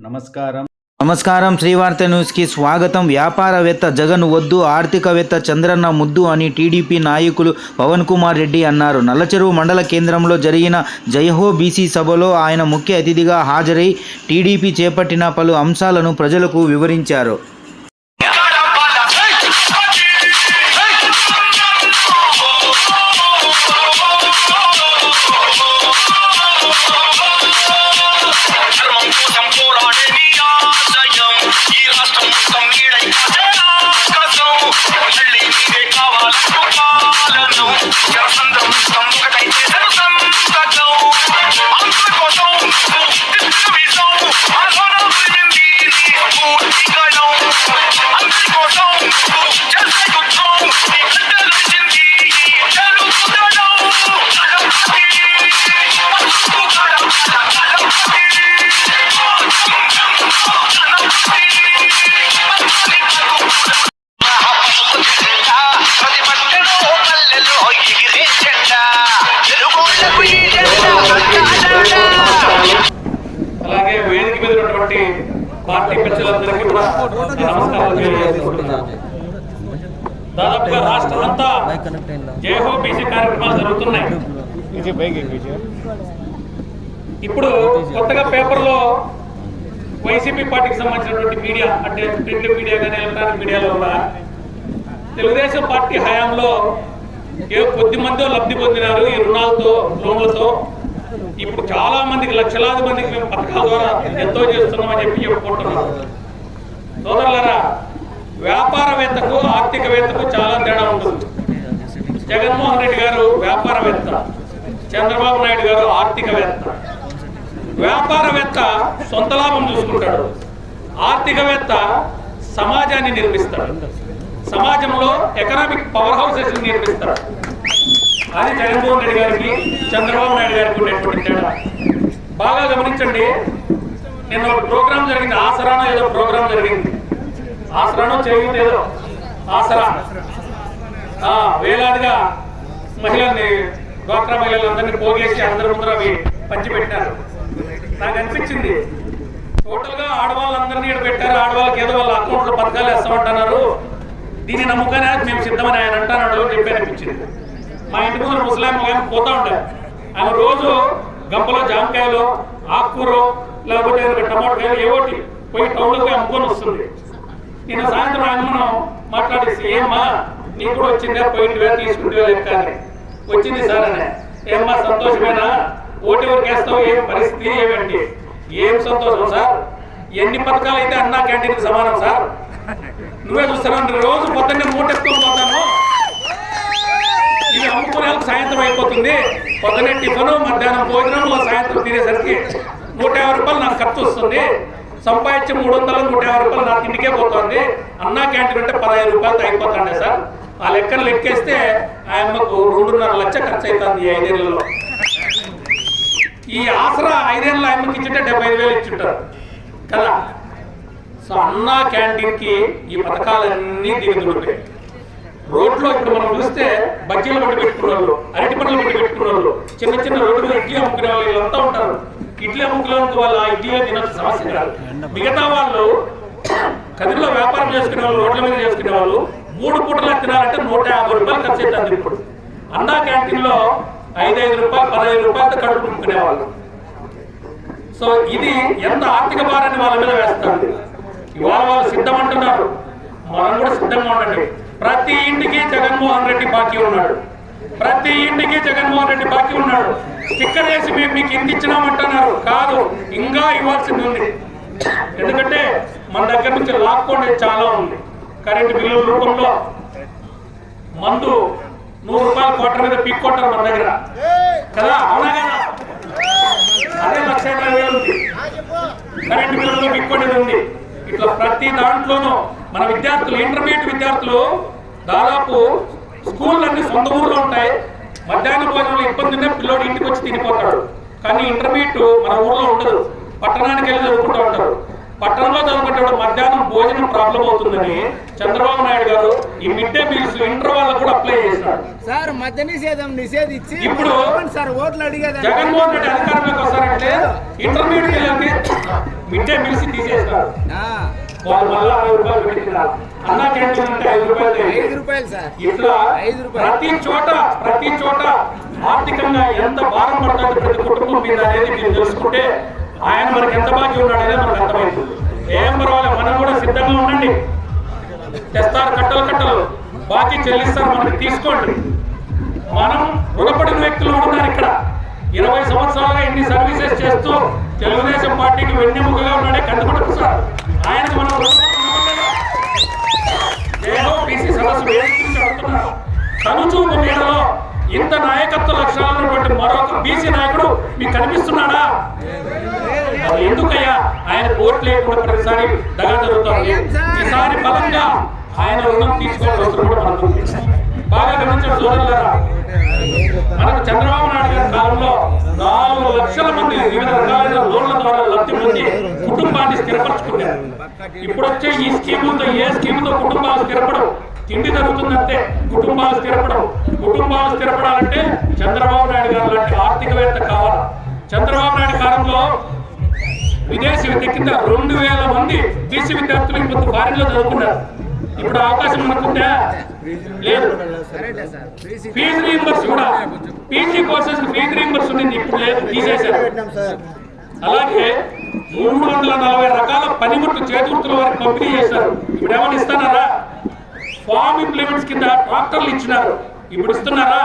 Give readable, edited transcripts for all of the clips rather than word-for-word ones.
నమస్కారం శ్రీవార్త న్యూస్కి స్వాగతం. వ్యాపారవేత్త జగన్ వద్దు, ఆర్థికవేత్త చంద్రన్న ముద్దు అని టీడీపీ నాయకులు పవన్ కుమార్ రెడ్డి అన్నారు. నల్లచెరువు మండల కేంద్రంలో జరిగిన జయహో బీసీ సభలో ఆయన ముఖ్య అతిథిగా హాజరై టీడీపీ చేపట్టిన పలు అంశాలను ప్రజలకు వివరించారు. అలాగే వేదిక మీద ఉన్నటువంటి పార్టీ పెద్దలందరికీ కూడా నమస్కారాలు తెలియజేస్తున్నాను. దాదాపుగా రాష్ట్రం అంతా జయహో బీసీ కార్యక్రమాలు జరుగుతున్నాయి. ఇప్పుడు కొత్తగా పేపర్లో వైసీపీ పార్టీకి సంబంధించినటువంటి మీడియా, అంటే ప్రింట్ మీడియా కానీ ఎలక్ట్రానిక్ మీడియాలో కూడా తెలుగుదేశం పార్టీ హయాంలో కొద్ది మంది లబ్ధి పొందినారు ఈ రుణాలతో, లోన్లతో. ఇప్పుడు చాలా మందికి, లక్షలాది మందికి మేము పథకాల ద్వారా ఎంతో చేస్తున్నామని చెప్పుకుంటున్నాం. సోదరులారా, వ్యాపారవేత్తకు ఆర్థికవేత్తకు చాలా తేడా ఉంటుంది. జగన్మోహన్ రెడ్డి గారు వ్యాపారవేత్త, చంద్రబాబు నాయుడు గారు ఆర్థికవేత్త. వ్యాపారవేత్త సొంత లాభం చూసుకుంటాడు, ఆర్థికవేత్త సమాజాన్ని నిర్మిస్తాడు, సమాజంలో ఎకనామిక్ పవర్ హౌసెస్ నిర్మిస్తాడు. అది జగన్మోహన్ రెడ్డి గారికి, చంద్రబాబు నాయుడు గారికి ఉండేటువంటి తేడా. బాగా గమనించండి. నిన్న ఒక ప్రోగ్రాం జరిగింది, ఆసరానో ఏదో ప్రోగ్రాం జరిగింది. ఆసరానో చేయూత ఏదో ఆసరా, వేలాదిగా మహిళల్ని, డ్వాక్రా మహిళలందరినీ పోగేసి అందరి ముందర అవి పంచిపెట్టినారు. నాకు అనిపించింది, టోటల్గా ఆడవాళ్ళందరినీ ఇక్కడ పెట్టారు. ఆడవాళ్ళకి ఏదో వాళ్ళ అకౌంట్లో పథకాలు వేస్తామంటున్నారు, దీన్ని నమ్ముకనే మేము సిద్ధమని ఆయన అంటున్నాడు అని చెప్పి అనిపించింది. మా ఇంటి ముందు ముస్లాం ఆయన పోతా ఉంటారు. ఆయన రోజు గంపలో జామకాయలు, ఆకుకూరు, లేకపోతే టమాటోకాయలు ఏవోటి పోయి టౌన్లోకి అమ్ముకొని వస్తుంది. నిన్న సాయంత్రం ఆయన మనం మాట్లాడేసి, ఏమ్మా నీకు కూడా వచ్చిందా, పోయింటివే తీసుకుంటే లెక్క అని. వచ్చింది సార్ అని. ఏమ్మా సంతోషమేనా, ఓటు ఎవరికి వేస్తావు, ఏం పరిస్థితి ఏమిటి? ఏం సంతోషం సార్, ఎన్ని పథకాలు అయితే అన్నా క్యాంటీన్కి సమానం సార్. నువ్వే చూస్తున్నావు, రోజు పొద్దున్నే మూటెత్తుకొని పోతాను, ఇవి అమ్ముకునే సాయంత్రం అయిపోతుంది. పొద్దున్నే టిఫను, మధ్యాహ్నం భోజనం, సాయంత్రం తినేసరికి 150 రూపాయలు నాకు ఖర్చు వస్తుంది. సంపాదించి 300, 150 రూపాయలు నా తిండికే పోతుంది. అన్నా క్యాంటీన్ అంటే 15 రూపాయలతో అయిపోతాండే సార్. ఆ లెక్కను లెక్కేస్తే ఆ అమ్మకు 2.5 లక్షలు ఖర్చు అవుతుంది ఈ 5 ఏళ్లలో. ఈ ఆసరా 5 ఏళ్ళ అమ్మకి ఇచ్చింటే 75,000 ఇచ్చింటారు కదా. సో అన్నా క్యాంటీన్కి ఈ పథకాలన్నీ దిగుతుంటాయి. రోడ్లో ఇప్పుడు మనం చూస్తే బజ్జీలు పట్టి పెట్టుకున్న వాళ్ళు, అరటి పండ్లు పట్టి పెట్టుకున్న వాళ్ళు, చిన్న చిన్న రోడ్డు ఇడ్లీ అమ్ముకునే వాళ్ళు వీళ్ళంతా ఉంటారు. ఇడ్లీ అమ్ముకునేందుకు వాళ్ళ ఇడ్లీలో తినొచ్చు, సమస్య కాదు. మిగతా వాళ్ళు కదిరిలో వ్యాపారం చేసుకునే వాళ్ళు, రోడ్ల మీద చేసుకునే వాళ్ళు 3 పూటలా తినాలంటే 150 రూపాయలు ఖర్చు అవుతుంది. ఇప్పుడు అన్నా క్యాంటీన్లో 5 రూపాయలు, 15 రూపాయలతో కడుపు నింపుకునేవాళ్ళు. సో ఇది ఎంత ఆర్థిక భారాన్ని వాళ్ళ మీద వేస్తుంది. ఇవాళ వాళ్ళు సిద్ధం అంటున్నారు, మనం కూడా సిద్ధంగా ఉండండి. ప్రతి ఇంటికి జగన్మోహన్ రెడ్డి బాకీ ఉన్నాడు, ప్రతి ఇంటికి జగన్మోహన్ రెడ్డి బాకీ ఉన్నాడు. స్టిక్కర్ వేసి మేము మీకు ఇంత ఇచ్చినామంటున్నారు, కాదు ఇంకా ఇవ్వాల్సింది ఉంది. ఎందుకంటే మన దగ్గర నుంచి లాక్కోండి చాలా ఉంది. కరెంటు బిల్లుల రూపంలో మందు 100 రూపాయల కోట్ల మీద పిక్కొట్టారు మన దగ్గర కదా, అవునా కదా? అదే 1,20,000 ఉంది. కరెంటు బిల్లులో పిక్కొట్టేది ఉంది. ఇట్లా ప్రతి దాంట్లోనూ మన విద్యార్థులు, ఇంటర్మీడియట్ విద్యార్థులు దాదాపు స్కూళ్ళన్నీ సొంత ఊర్లో ఉంటాయి. మధ్యాహ్న భోజనంలో ఇబ్బంది ఉంటే పిల్లోడు ఇంటికి వచ్చి తినిపోతాడు. కానీ ఇంటర్మీడియట్ మన ఊర్లో ఉండదు, పట్టణానికి వెళ్ళి చదువుకుంటూ ఉంటారు. పట్టణంలో చదువుకుంటే మధ్యాహ్నం భోజనం ప్రాబ్లం అవుతుందని చంద్రబాబు నాయుడు గారు ఈ మిడ్ డే మీల్స్ ఇంటర్ వాళ్ళకు కూడా అప్లై చేశారు. సార్ మద్య నిషేధం నిషేధించి ఇప్పుడు సార్ ఓట్లు అడిగేది జగన్మోహన్ రెడ్డి అధికారంలోకి వస్తారంటే ఇంటర్మీడియట్ మిడ్ డే మీల్స్ తీసేస్తారు. వాళ్ళు మళ్ళీ 60 రూపాయలు పెట్టినారు. అన్నా క్యాంటీన్ అంటే 5 రూపాయలు. 5 రూపాయలు సార్. ఇట్లా 5 రూపాయలు. ప్రతి చోట ఆర్థికంగా ఎంత భారం పడుతుంది ప్రతి కుటుంబం మీద అనేది మీరు తెలుసుకుంటే ఆయన మనకి ఎంత బాకీ ఉన్నాడనేది మనకు అర్థమవుతుంది. ఏం పర్వాలేదు, మనం కూడా సిద్ధంగా ఉండండి. తెస్తారు కట్టలు బాకీ చెల్లిస్తారు, మనకి తీసుకోండి. మనం రుణపడిన వ్యక్తులు ఉన్నారు ఇక్కడ. 20 సంవత్సరాలుగా ఇన్ని సర్వీసెస్ చేస్తూ తెలుగుదేశం పార్టీకి వెన్నెముకగా ఉన్నాడే కందుకుంట సార్. ఆయనకు మనం బీసీ సదస్సు అడుగుతున్నారు. కనుచూపు మీదలో ఇంత నాయకత్వ లక్షణాలు ఉన్నటువంటి మరొక బీసీ నాయకుడు మీకు కనిపిస్తున్నాడా? అది ఎందుకయ్యా? ఆయన ఓట్లు లేకుండా ప్రతిసారి దగా జరుగుతుంది. ఈసారి బలంగా ఆయన రుణం తీసుకోవాల్సిన అవసరం కూడా మనకు బాగా గమనించిన సోదరులారా, మనకు చంద్రబాబు నాయుడు గారి కాలంలో 4 లక్షల మంది వివిధ రకాలైన లోన్ల ద్వారా లబ్ధి పొంది కుటుంబాన్ని స్థిరపరచుకున్నారు. ఇప్పుడు వచ్చే ఈ స్కీములతో ఏ స్కీముతో కుటుంబాలు స్థిరపడవు. తిండి జరుగుతుందంటే కుటుంబాలు స్థిరపడాలంటే చంద్రబాబు నాయుడు గారు లాంటి ఆర్థికవేత్త కావాలి. చంద్రబాబు నాయుడు కాలంలో విదేశీ విద్య కింద 2000 మంది బీసీ విద్యార్థులు ఇప్పుడు ఫారిన్ లో చదువుకున్నారు. ఇప్పుడు అవకాశం మనకుందా? లేదు. ఫీజు రీయింబర్స్ కూడా పీజీ కోర్సెస్ ఫీజు రీయింబర్స్ ఉంది, ఇప్పుడు లేదు, తీసేశారు. అలాగే 340 రకాల పనిముట్లు చేతివృత్తుల వరకు పంపిణీ చేశారు. ఇప్పుడు ఏమైనా ఇస్తున్నారా? ఫార్మ్ ఇంప్లిమెంట్స్ కింద ట్రాక్టర్లు ఇచ్చినారు. ఇప్పుడు ఇస్తున్నారా?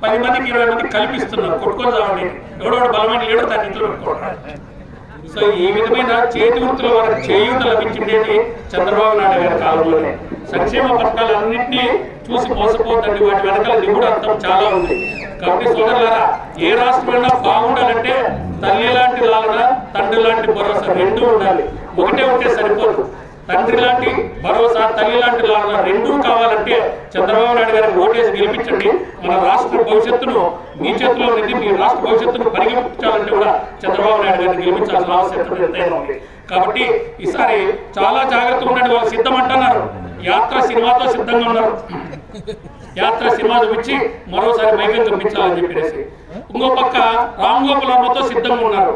10 మందికి 20 మందికి కల్పిస్తున్నారు. కొట్టుకొని రావండి, ఎవడోడు బలమైన లేడు దాన్ని ఇంట్లో పెట్టుకోవడం. సో ఈ విధమైన చేతి వృత్తుల వరకు చేయూత లభించిండేది చంద్రబాబు నాయుడు గారి కాలంలోనే. సంక్షేమ పథకాలన్నింటినీ చూసి మోసపోతుంది, వాటి వెనకాల నిగుడు అర్థం చాలా ఉంది. కాబట్టి సోదరులారా, ఏ రాష్ట్రమైనా బాగుండాలంటే తల్లి లాంటి లాలన, తండ్రి లాంటి భరోసా రెండూ ఉండాలి. ఒకటే ఉంటే సరిపోదు. తండ్రి లాంటి భరోసా, తల్లి లాంటి లాలన రెండూ కావాలంటే చంద్రబాబు నాయుడు గారిని ఓటేసి గెలిపించండి. మన రాష్ట్ర భవిష్యత్తును మీ చేతిలో ఉంది. మీ రాష్ట్ర భవిష్యత్తును పరిగెత్తించాలంటే కూడా చంద్రబాబు నాయుడు గారిని గెలిపించాల్సిన ఆవశ్యకత ఎంతైనా ఉంది. కాబట్టి ఈసారి చాలా జాగ్రత్తగా ఉండండి. వాళ్ళు సిద్ధం అంటున్నారు, యాత్ర సినిమాతో సిద్ధంగా ఉన్నారు. యాత్ర సినిమా చూపించి మరోసారి మైకం చూపించాలని చెప్పేసి ఇంకో పక్క రామ్ గోపాల్ వర్మతో సిద్ధంగా ఉన్నారు,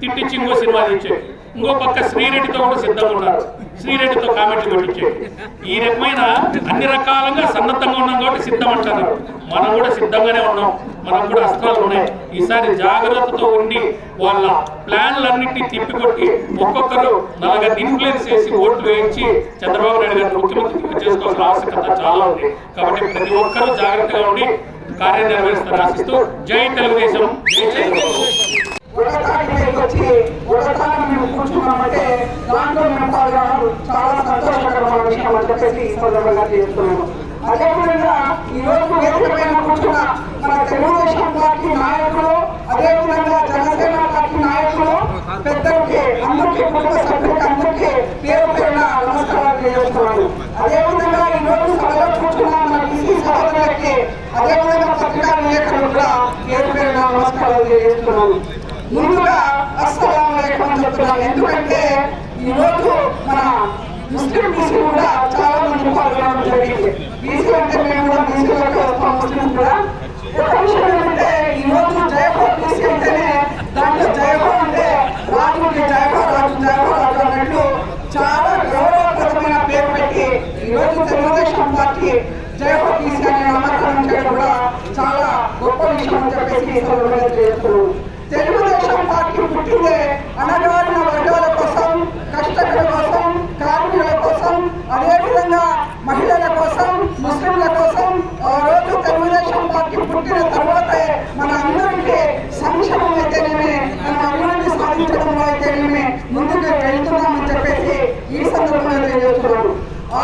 తిట్టించి ఇంకో సినిమా తీర్చేది. ఇంకో పక్క శ్రీరెడ్డితో కూడా సిద్ధంగా ఉన్నారు, శ్రీరెడ్డితో కామెంట్లు కొట్టించేది. ఈ రకమైన అన్ని రకాలుగా సన్నద్ధంగా ఉన్నాం కాబట్టి సిద్ధం అంటున్నారు. మనం కూడా సిద్ధంగానే ఉన్నాం, మనకు కూడా అస్త్రాలు ఉన్నాయి. ఈసారి జాగ్రత్తతో ఉండి వాళ్ళ ప్లాన్లన్నింటినీ తిప్పికొట్టి ఒక్కొక్కరు 40 ఇన్ఫ్లుయెన్స్ చేసి ఓట్లు వేయించి చంద్రబాబు నాయుడు గారిని ముఖ్యమంత్రి చేసుకోవాల్సిన ఆవశ్యకత చాలా ఉంది. కాబట్టి ప్రతి ఒక్కరూ జాగ్రత్తగా ఉండి కార్యం నిర్వహిస్తారని ఆశిస్తూ జై తెలుగుదేశం, జై చంద్రబాబు. వచ్చి మేము కూర్చున్నామంటే దాంట్లో మేము పాల్గొనడం చాలా సంతోషకరమైన విషయం అని చెప్పేసి ఈ సందర్భంగా చేస్తున్నాము. అదేవిధంగా ఈ రోజు వేదికపైన కూర్చున్న మన తెలుగుదేశం పార్టీ నాయకులు, అదేవిధంగా జనసేన పార్టీ నాయకులు, పెద్దలకి, అందరికీ, కుటుంబ సభ్యులకి అందరికీ పేరు పేరున నమస్కారాలు తెలియజేస్తున్నాను. అదేవిధంగా ఈ రోజు సభలో కూర్చున్న మన బీసీ సహోదరులకి, అదేవిధంగా పత్రికా విలేకరులకు కూడా పేరు పేరున నమస్కారాలు తెలియజేస్తున్నాను. ముందుగా అస్సలాము అలైకుం అని చెప్తున్నాను. ఎందుకంటే ఈ రోజు మన ముస్లిం బీసీ కూడా చాలా మంది పాల్గొనడం జరిగింది. బీసీ అంటే మేము కూడా బీసీలోకి వస్తాం, ముస్లిం కూడా. ఒక విషయం ఏంటంటే ఈ రోజు జయహో బీసీ అంటేనే దాంట్లో జయహో అంటే రాజుకి జయహో రాజు, జయహో రాజు అన్నట్టు చాలా గౌరవప్రదమైన పేరు పెట్టి ఈ రోజు తెలుగుదేశం పార్టీ జయహో బీసీ అనే నామకరణం చేయడం కూడా చాలా గొప్ప విషయం అని చెప్పేసి ఈ సందర్భంగా చేస్తున్నాను. తెలుగుదేశం పార్టీ పుట్టిందే అణగారిన వర్గాల కోసం, కష్టకుల కోసం, కార్మికుల కోసం, అదేవిధంగా మహిళల కోసం, ముస్లింల కోసం. ఆ రోజు తెలుగుదేశం పార్టీ పుట్టిన తర్వాతే మన అందరికీ సంక్షేమం అయితేనేమి, మన అభివృద్ధి సాధించడంలో అయితేనేమి ముందుకు వెళ్తున్నామని చెప్పేసి ఈ సందర్భంగా తెలియజేస్తున్నాను.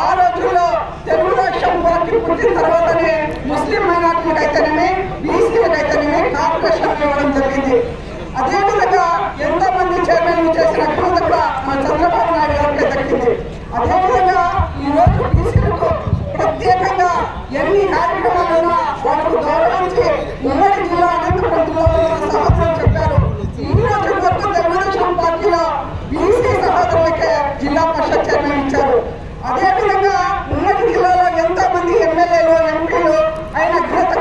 ఆ రోజుల్లో తెలుగుదేశం పార్టీ పుట్టిన తర్వాతనే ముస్లిం మైనార్టీలకు అయితేనేమి, బీసీలకు అయితేనేమి కార్పొరేషన్ ఇవ్వడం జరిగింది. అదేవిధంగా ఎంతో మంది చైర్మన్లు చేసిన ఘనత కూడా మన చంద్రబాబు నాయుడు గారికి దక్కింది. అదేవిధంగా ఈ రోజు బీసీలకు ప్రత్యేకంగా ఎన్ని కార్యక్రమాలైనా వాళ్ళకు గౌరవించి ఉమ్మడి జిల్లా అనంతపురంలో సహోదరులు చెప్పారు. ఈ రోజు వరకు తెలుగుదేశం పార్టీలో బీసీ సహోదరులకే జిల్లా పరిషత్ చైర్మన్ ఇచ్చారు. అదేవిధంగా ఉమ్మడి జిల్లాలో ఎంతో మంది ఎమ్మెల్యేలు, ఎంపీలు అయిన ఘనత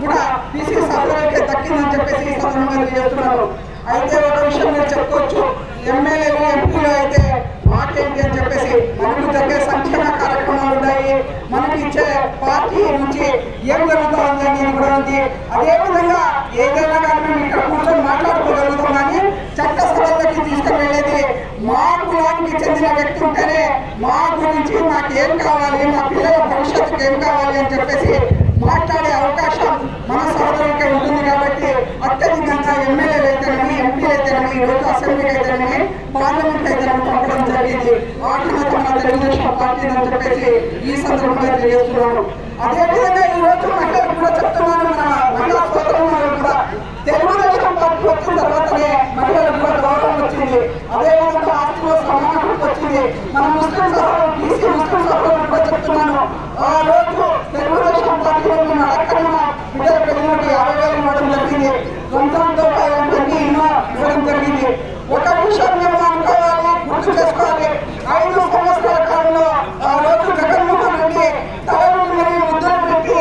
కూడా బీసీ సభ్యులకే దక్కిందని చెప్పేసి ఈ సందర్భంగా తెలియజేస్తున్నారు. అయితే ఒక విషయం మీరు చెప్పుకోవచ్చు, ఎమ్మెల్యేలు ఎంపీలు అయితే మాకేంటి అని చెప్పేసి మనకు జరిగే సంక్షేమ కార్యక్రమాలు ఉన్నాయి, మనకి ఇచ్చే పార్టీ నుంచి ఏం జరుగుతుంది అనేది కూడా ఉంది. అదేవిధంగా ఏదైనా కానీ మేము ఇక్కడ కూర్చొని మాట్లాడుకోగలుగుతాం, కానీ చట్టసభల్లోకి తీసుకుని వెళ్ళేది మా కులానికి చెందిన వ్యక్తి ఉంటేనే మా గురించి నాకు ఏం కావాలి, మా పిల్లల భవిష్యత్తుకు ఏం కావాలి అని చెప్పేసి మాట్లాడే అవకాశం మన సోదరులకే ఉంటుంది. కాబట్టి అత్యధికంగా ఎమ్మెల్యేలు అయితేనేమి, ఎంపీలు అయితేనేమి, ఈరోజు అసెంబ్లీకి అయితేనేమి, పార్లమెంట్ అయితేనేమి పంపడం జరిగింది. ఆ ఘనత మన తెలుగుదేశం పార్టీ అని చెప్పేసి ఈ సందర్భంగా తెలియజేస్తున్నాను. అదేవిధంగా ఈ రోజు మహిళలకు కూడా చెప్తున్నాను, మన మహిళా సోదరులకు కూడా తెలుగుదేశం పార్టీ వచ్చిన తర్వాతనే మహిళలకు కూడా గౌరవం వచ్చింది. అదేవిధంగా ఆస్తిలో సమానం వచ్చింది. మన ముస్లిం సోదరులు, బీసీ ముస్లిం సోదరులకు కూడా చెప్తున్నాను, ఆ రోజు తెలుగుదేశం పార్టీలో మేము అడగకుండా బిడ్డల పెళ్లికి 50,000 ఇవ్వడం జరిగింది. రంజాన్తో అన్ని ఎన్నో ఇవ్వడం జరిగింది. ఒక విషయం మేము అనుకోవాలి, గుర్తు చేసుకోవాలి, 5 సంవత్సరాల కాలంలో ఆ రోజు జగన్మోహన్ రెడ్డి తలను ముద్రలు పెట్టి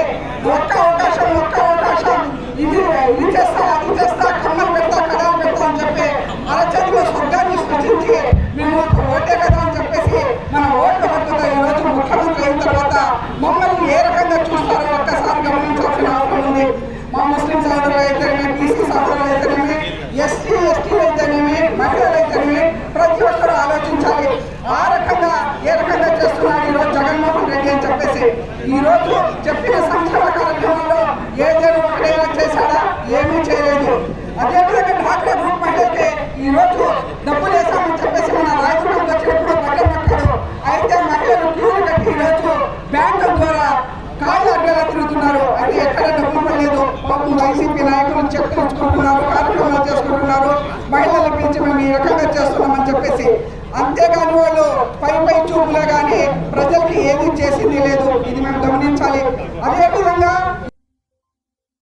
ఒక్క అవకాశం ఇది చేస్తా, అది చేస్తా, కమ్మలు పెడతా, కడాలు పెడతా అని చెప్పి అరచేతిలో స్వర్గాన్ని సృష్టించి మేము ఓటే కదా అని చెప్పేసి మన ఓట్ల హక్కుతో ఈ రోజు ముఖ్యమంత్రి అయిన తర్వాత మమ్మల్ని ఏ రకంగా చూస్తారో ఒక్కసారి గమనించాల్సిన అవసరం ఉంది. మా ముస్లిం సోదరులు అయితేనేమి, బీసీ సోదరులు అయితేనేమి, ఎస్టీలు అయితేనేమి, మహిళలు అయితేనేమి, ప్రతి ఒక్కరూ ఆలోచించాలి. ఆ రకంగా ఏ రకంగా చేస్తున్నాడు ఈరోజు జగన్మోహన్ రెడ్డి అని చెప్పేసి ఈ రోజు చెప్పిన సంక్షేమ కార్యక్రమంలో ఏదైనా ఒకటైనా చేశాడా? ఏమీ చేయలేదు. అదేవిధంగా డాక్టర్ గ్రూప్ మహిళకి ఈ రోజు డబ్బులు వేసామని చెప్పేసి మన రాజకీయం వచ్చినప్పుడు పక్కనట్టాడు. అయితే మహిళలు క్యూలు కట్టి ఈరోజు బ్యాంకుల ద్వారా కాళ్ళు అడ్డలా తిరుగుతున్నారు. అది ఎక్కడ డబ్బులు లేదు. పాపం వైసీపీ నాయకులు చెక్కులు ఇచ్చుకుంటున్నారు, కార్యక్రమాలు చేసుకుంటున్నారు, మహిళల పిలిచి మేము ఈ రకంగా చేస్తున్నామని చెప్పేసి. అంతేగాని వాళ్ళు పై చూపులే కానీ ప్రజలకి ఏది చేసింది